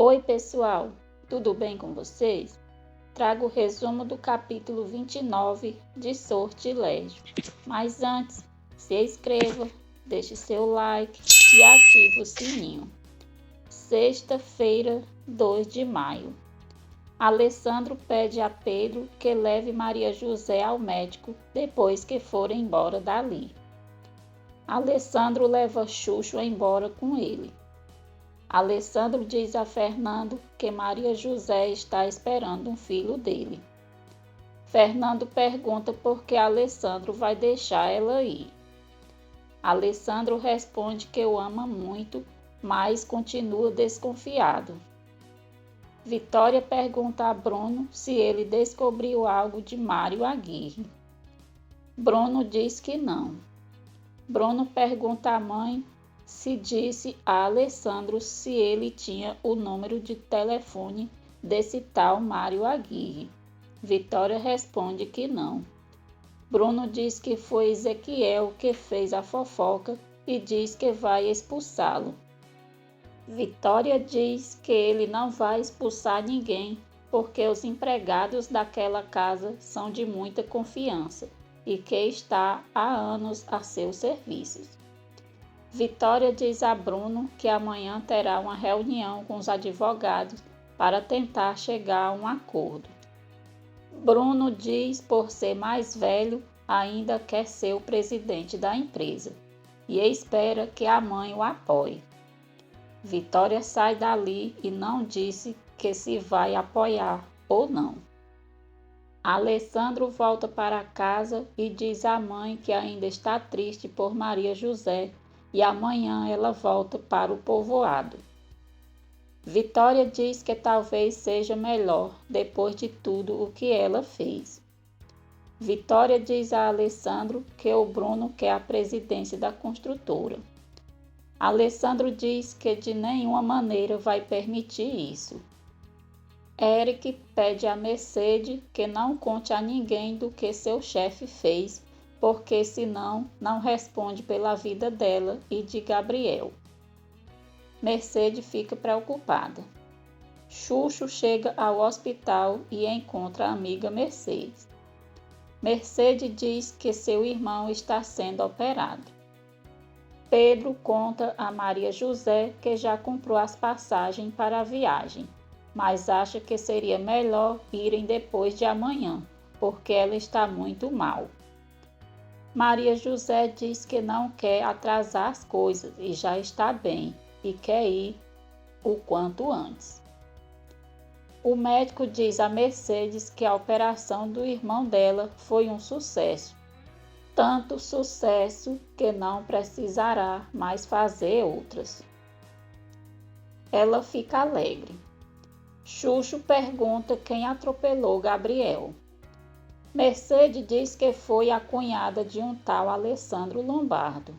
Oi, pessoal, tudo bem com vocês? Trago o resumo do capítulo 29 de Sortilégio. Mas antes, se inscreva, deixe seu like e ative o sininho. Sexta-feira, 2 de maio. Alessandro pede a Pedro que leve Maria José ao médico depois que forem embora dali. Alessandro leva Xuxo embora com ele. Alessandro diz a Fernando que Maria José está esperando um filho dele. Fernando pergunta por que Alessandro vai deixar ela ir. Alessandro responde que o ama muito, mas continua desconfiado. Vitória pergunta a Bruno se ele descobriu algo de Mário Aguirre. Bruno diz que não. Bruno pergunta à mãe se disse a Alessandro se ele tinha o número de telefone desse tal Mário Aguirre. Vitória responde que não. Bruno diz que foi Ezequiel que fez a fofoca e diz que vai expulsá-lo. Vitória diz que ele não vai expulsar ninguém porque os empregados daquela casa são de muita confiança e que está há anos a seus serviços. Vitória diz a Bruno que amanhã terá uma reunião com os advogados para tentar chegar a um acordo. Bruno diz por ser mais velho ainda quer ser o presidente da empresa e espera que a mãe o apoie. Vitória sai dali e não disse que se vai apoiar ou não. Alessandro volta para casa e diz à mãe que ainda está triste por Maria José e amanhã ela volta para o povoado. Vitória diz que talvez seja melhor depois de tudo o que ela fez. Vitória diz a Alessandro que o Bruno quer a presidência da construtora. Alessandro diz que de nenhuma maneira vai permitir isso. Eric pede a Mercedes que não conte a ninguém do que seu chefe fez, porque senão não responde pela vida dela e de Gabriel. Mercedes fica preocupada. Xuxo chega ao hospital e encontra a amiga Mercedes. Mercedes diz que seu irmão está sendo operado. Pedro conta a Maria José que já comprou as passagens para a viagem, mas acha que seria melhor irem depois de amanhã, porque ela está muito mal. Maria José diz que não quer atrasar as coisas e já está bem e quer ir o quanto antes. O médico diz a Mercedes que a operação do irmão dela foi um sucesso. Tanto sucesso que não precisará mais fazer outras. Ela fica alegre. Xuxo pergunta quem atropelou Gabriel. Mercedes diz que foi a cunhada de um tal Alessandro Lombardo.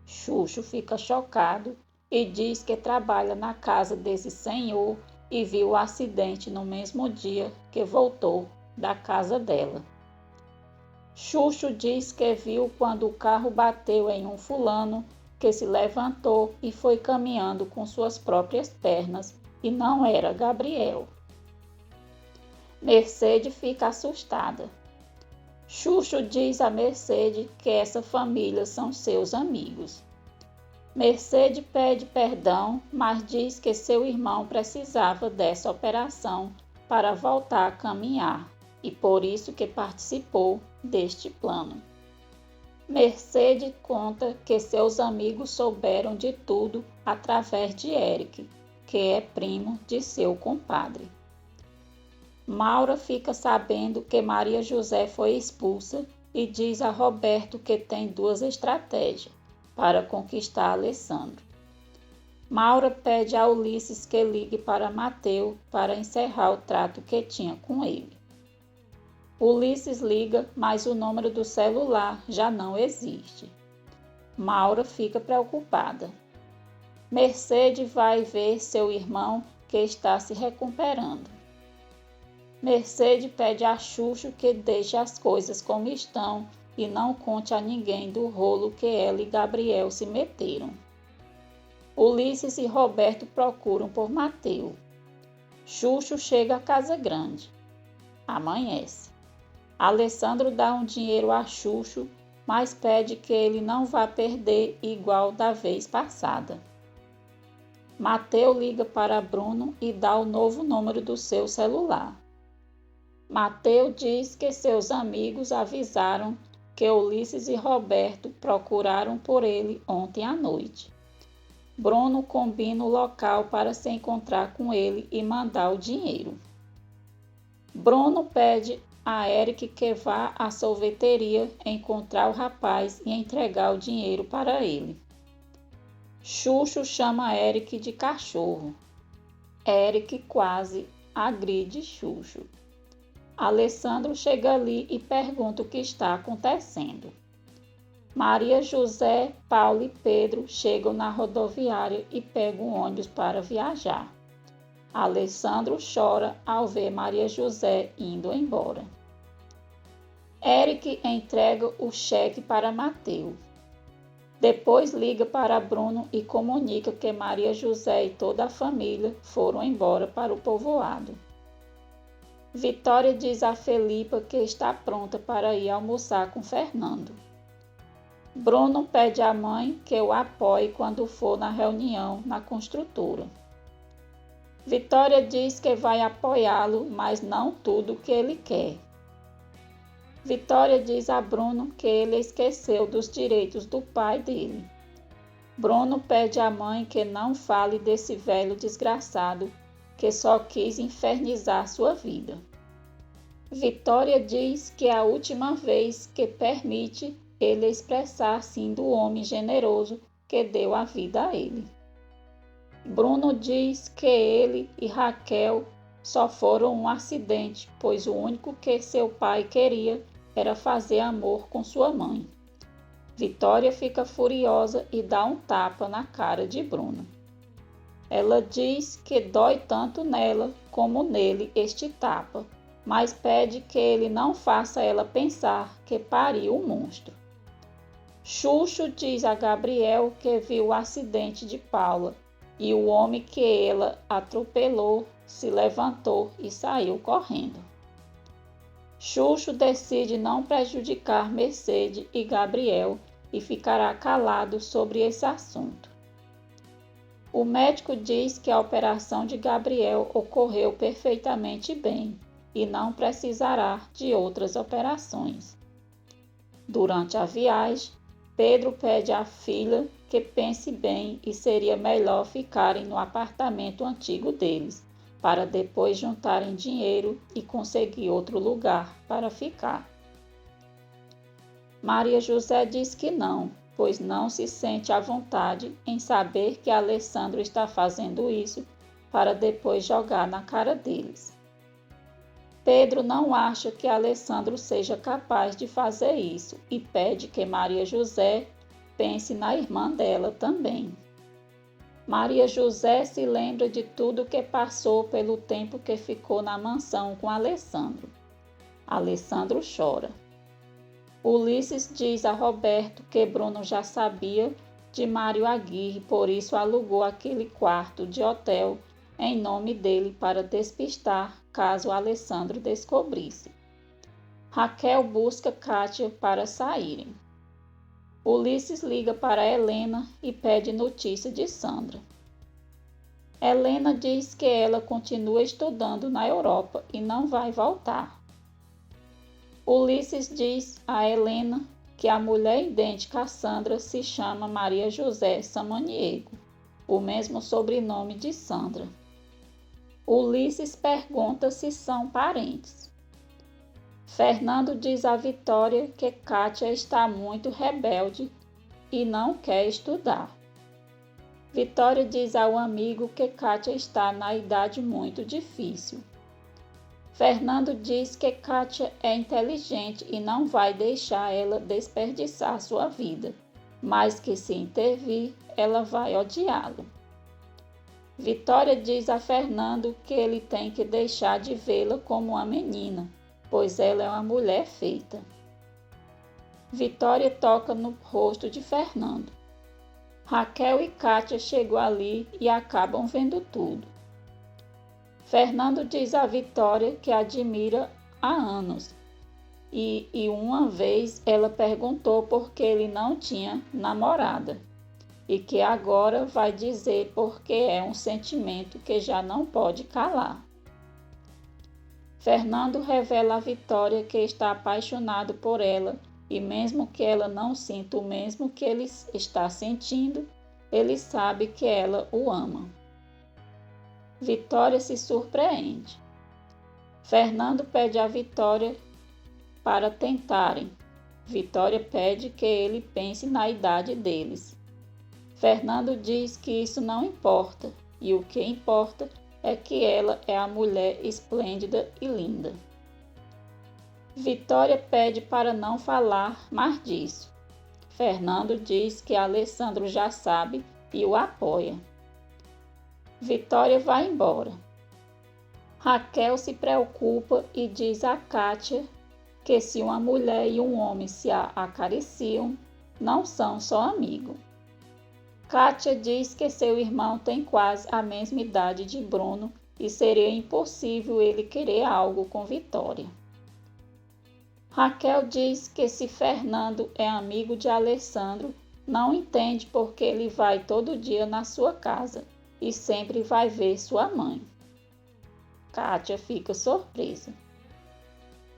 Xuxo fica chocado e diz que trabalha na casa desse senhor e viu o acidente no mesmo dia que voltou da casa dela. Xuxo diz que viu quando o carro bateu em um fulano que se levantou e foi caminhando com suas próprias pernas e não era Gabriel. Mercedes fica assustada. Xuxo diz a Mercedes que essa família são seus amigos. Mercedes pede perdão, mas diz que seu irmão precisava dessa operação para voltar a caminhar e por isso que participou deste plano. Mercedes conta que seus amigos souberam de tudo através de Eric, que é primo de seu compadre. Maura fica sabendo que Maria José foi expulsa e diz a Roberto que tem duas estratégias para conquistar Alessandro. Maura pede a Ulisses que ligue para Mateu para encerrar o trato que tinha com ele. Ulisses liga, mas o número do celular já não existe. Maura fica preocupada. Mercedes vai ver seu irmão que está se recuperando. Mercedes pede a Xuxo que deixe as coisas como estão e não conte a ninguém do rolo que ela e Gabriel se meteram. Ulisses e Roberto procuram por Mateu, Xuxo chega à casa grande. Amanhece. Alessandro dá um dinheiro a Xuxo, mas pede que ele não vá perder igual da vez passada. Mateu liga para Bruno e dá o novo número do seu celular. Mateu diz que seus amigos avisaram que Ulisses e Roberto procuraram por ele ontem à noite. Bruno combina o local para se encontrar com ele e mandar o dinheiro. Bruno pede a Eric que vá à sorveteria encontrar o rapaz e entregar o dinheiro para ele. Xuxo chama Eric de cachorro. Eric quase agride Xuxo. Alessandro chega ali e pergunta o que está acontecendo. Maria José, Paulo e Pedro chegam na rodoviária e pegam um ônibus para viajar. Alessandro chora ao ver Maria José indo embora. Eric entrega o cheque para Mateu. Depois liga para Bruno e comunica que Maria José e toda a família foram embora para o povoado. Vitória diz a Felipa que está pronta para ir almoçar com Fernando. Bruno pede à mãe que o apoie quando for na reunião na construtora. Vitória diz que vai apoiá-lo, mas não tudo o que ele quer. Vitória diz a Bruno que ele esqueceu dos direitos do pai dele. Bruno pede à mãe que não fale desse velho desgraçado que só quis infernizar sua vida. Vitória diz que é a última vez que permite ele expressar assim do homem generoso que deu a vida a ele. Bruno diz que ele e Raquel só foram um acidente, pois o único que seu pai queria era fazer amor com sua mãe. Vitória fica furiosa e dá um tapa na cara de Bruno. Ela diz que dói tanto nela como nele este tapa, mas pede que ele não faça ela pensar que pariu um monstro. Xuxo diz a Gabriel que viu o acidente de Paula e o homem que ela atropelou se levantou e saiu correndo. Xuxo decide não prejudicar Mercedes e Gabriel e ficará calado sobre esse assunto. O médico diz que a operação de Gabriel ocorreu perfeitamente bem e não precisará de outras operações. Durante a viagem, Pedro pede à filha que pense bem e seria melhor ficarem no apartamento antigo deles, para depois juntarem dinheiro e conseguir outro lugar para ficar. Maria José diz que não, pois não se sente à vontade em saber que Alessandro está fazendo isso para depois jogar na cara deles. Pedro não acha que Alessandro seja capaz de fazer isso e pede que Maria José pense na irmã dela também. Maria José se lembra de tudo que passou pelo tempo que ficou na mansão com Alessandro. Alessandro chora. Ulisses diz a Roberto que Bruno já sabia de Mário Aguirre, por isso alugou aquele quarto de hotel em nome dele para despistar caso Alessandro descobrisse. Raquel busca Kátia para saírem. Ulisses liga para Helena e pede notícia de Sandra. Helena diz que ela continua estudando na Europa e não vai voltar. Ulisses diz a Helena que a mulher idêntica a Sandra se chama Maria José Samaniego, o mesmo sobrenome de Sandra. Ulisses pergunta se são parentes. Fernando diz a Vitória que Kátia está muito rebelde e não quer estudar. Vitória diz ao amigo que Kátia está na idade muito difícil. Fernando diz que Kátia é inteligente e não vai deixar ela desperdiçar sua vida, mas que se intervir, ela vai odiá-lo. Vitória diz a Fernando que ele tem que deixar de vê-la como uma menina, pois ela é uma mulher feita. Vitória toca no rosto de Fernando. Raquel e Kátia chegam ali e acabam vendo tudo. Fernando diz a Vitória que a admira há anos e uma vez ela perguntou por que ele não tinha namorada e que agora vai dizer porque é um sentimento que já não pode calar. Fernando revela a Vitória que está apaixonado por ela e mesmo que ela não sinta o mesmo que ele está sentindo, ele sabe que ela o ama. Vitória se surpreende. Fernando pede a Vitória para tentarem. Vitória pede que ele pense na idade deles. Fernando diz que isso não importa e o que importa é que ela é a mulher esplêndida e linda. Vitória pede para não falar mais disso. Fernando diz que Alessandro já sabe e o apoia. Vitória vai embora. Raquel se preocupa e diz a Kátia que se uma mulher e um homem se acariciam, não são só amigos. Kátia diz que seu irmão tem quase a mesma idade de Bruno e seria impossível ele querer algo com Vitória. Raquel diz que se Fernando é amigo de Alessandro, não entende porque ele vai todo dia na sua casa e sempre vai ver sua mãe. Kátia fica surpresa.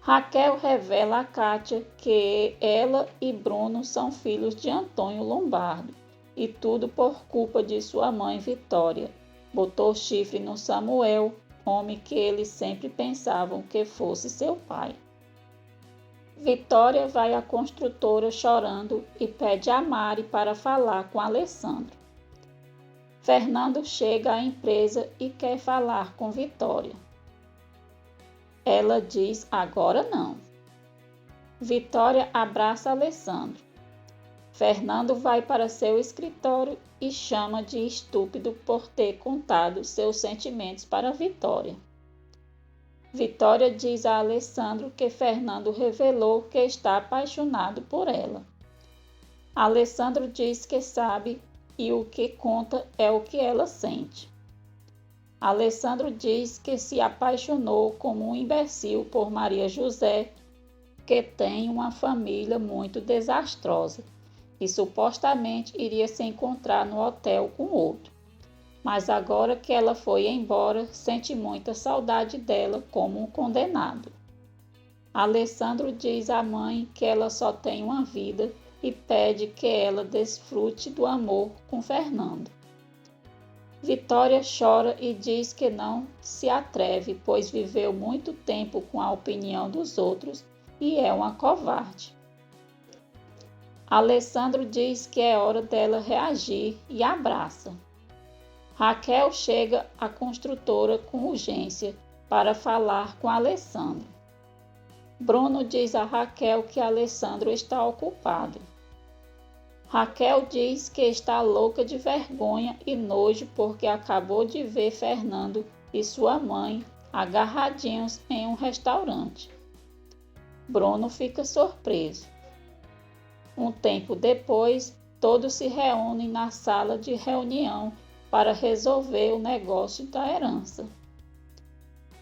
Raquel revela a Kátia que ela e Bruno são filhos de Antônio Lombardo e tudo por culpa de sua mãe Vitória. Botou chifre no Samuel, homem que eles sempre pensavam que fosse seu pai. Vitória vai à construtora chorando e pede a Mari para falar com Alessandro. Fernando chega à empresa e quer falar com Vitória. Ela diz agora não. Vitória abraça Alessandro. Fernando vai para seu escritório e chama de estúpido por ter contado seus sentimentos para Vitória. Vitória diz a Alessandro que Fernando revelou que está apaixonado por ela. Alessandro diz que sabe e o que conta é o que ela sente. Alessandro diz que se apaixonou como um imbecil por Maria José, que tem uma família muito desastrosa e supostamente iria se encontrar no hotel com outro. Mas agora que ela foi embora, sente muita saudade dela como um condenado. Alessandro diz à mãe que ela só tem uma vida e pede que ela desfrute do amor com Fernando. Vitória chora e diz que não se atreve, pois viveu muito tempo com a opinião dos outros e é uma covarde. Alessandro diz que é hora dela reagir e abraça. Raquel chega à construtora com urgência para falar com Alessandro. Bruno diz a Raquel que Alessandro está ocupado. Raquel diz que está louca de vergonha e nojo porque acabou de ver Fernando e sua mãe agarradinhos em um restaurante. Bruno fica surpreso. Um tempo depois, todos se reúnem na sala de reunião para resolver o negócio da herança.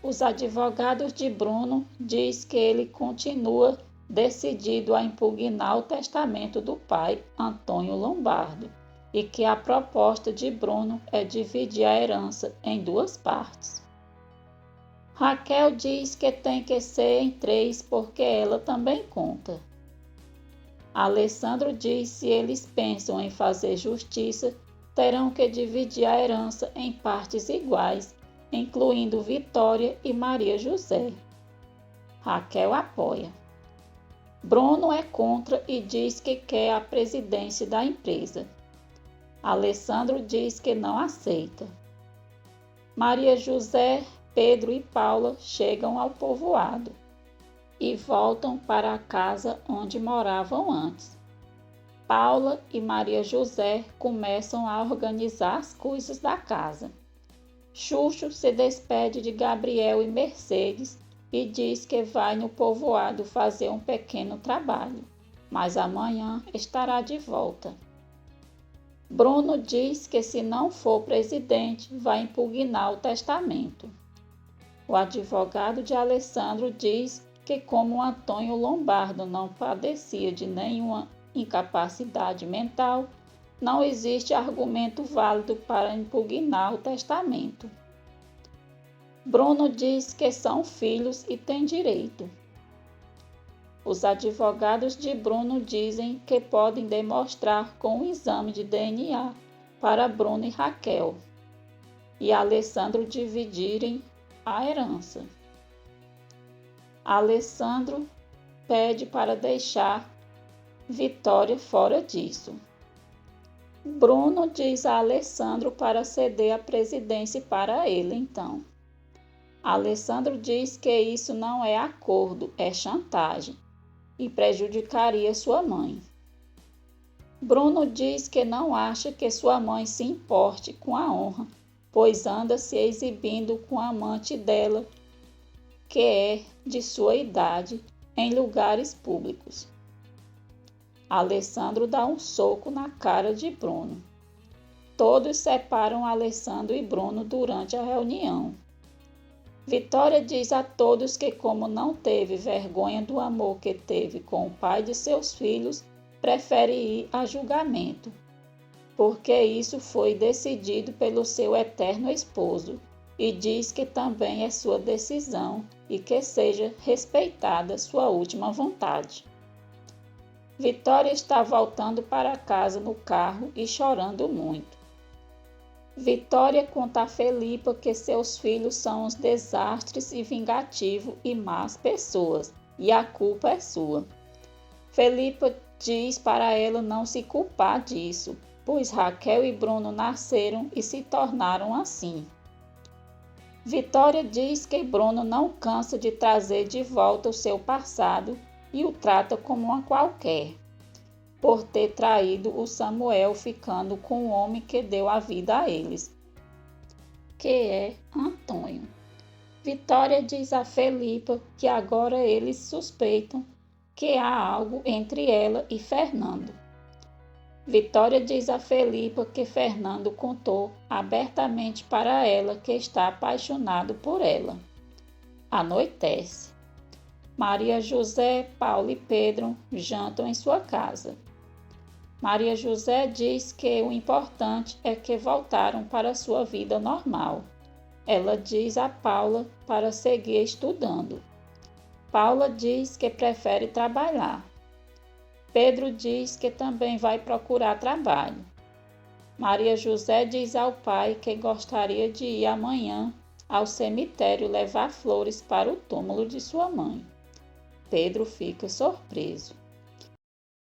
Os advogados de Bruno dizem que ele continua decidido a impugnar o testamento do pai, Antônio Lombardo, e que a proposta de Bruno é dividir a herança em 2 partes. Raquel diz que tem que ser em 3 porque ela também conta. Alessandro diz que se eles pensam em fazer justiça, terão que dividir a herança em partes iguais, incluindo Vitória e Maria José. Raquel apoia. Bruno é contra e diz que quer a presidência da empresa. Alessandro diz que não aceita. Maria José, Pedro e Paula chegam ao povoado e voltam para a casa onde moravam antes. Paula e Maria José começam a organizar as coisas da casa. Xuxo se despede de Gabriel e Mercedes e diz que vai no povoado fazer um pequeno trabalho, mas amanhã estará de volta. Bruno diz que se não for presidente, vai impugnar o testamento. O advogado de Alessandro diz que, como Antônio Lombardo não padecia de nenhuma incapacidade mental, não existe argumento válido para impugnar o testamento. Bruno diz que são filhos e têm direito. Os advogados de Bruno dizem que podem demonstrar com um exame de DNA para Bruno e Raquel e Alessandro dividirem a herança. Alessandro pede para deixar Vitória fora disso. Bruno diz a Alessandro para ceder a presidência para ele, então. Alessandro diz que isso não é acordo, é chantagem e prejudicaria sua mãe. Bruno diz que não acha que sua mãe se importe com a honra, pois anda se exibindo com a amante dela, que é de sua idade, em lugares públicos. Alessandro dá um soco na cara de Bruno. Todos separam Alessandro e Bruno durante a reunião. Vitória diz a todos que, como não teve vergonha do amor que teve com o pai de seus filhos, prefere ir a julgamento, porque isso foi decidido pelo seu eterno esposo, e diz que também é sua decisão e que seja respeitada sua última vontade. Vitória está voltando para casa no carro e chorando muito. Vitória conta a Felipa que seus filhos são os desastres e vingativos e más pessoas, e a culpa é sua. Felipa diz para ela não se culpar disso, pois Raquel e Bruno nasceram e se tornaram assim. Vitória diz que Bruno não cansa de trazer de volta o seu passado e o trata como uma qualquer, por ter traído o Samuel ficando com o homem que deu a vida a eles, que é Antônio. Vitória diz a Felipa que agora eles suspeitam que há algo entre ela e Fernando. Vitória diz a Felipa que Fernando contou abertamente para ela que está apaixonado por ela. Anoitece. Maria José, Paulo e Pedro jantam em sua casa. Maria José diz que o importante é que voltaram para sua vida normal. Ela diz a Paula para seguir estudando. Paula diz que prefere trabalhar. Pedro diz que também vai procurar trabalho. Maria José diz ao pai que gostaria de ir amanhã ao cemitério levar flores para o túmulo de sua mãe. Pedro fica surpreso.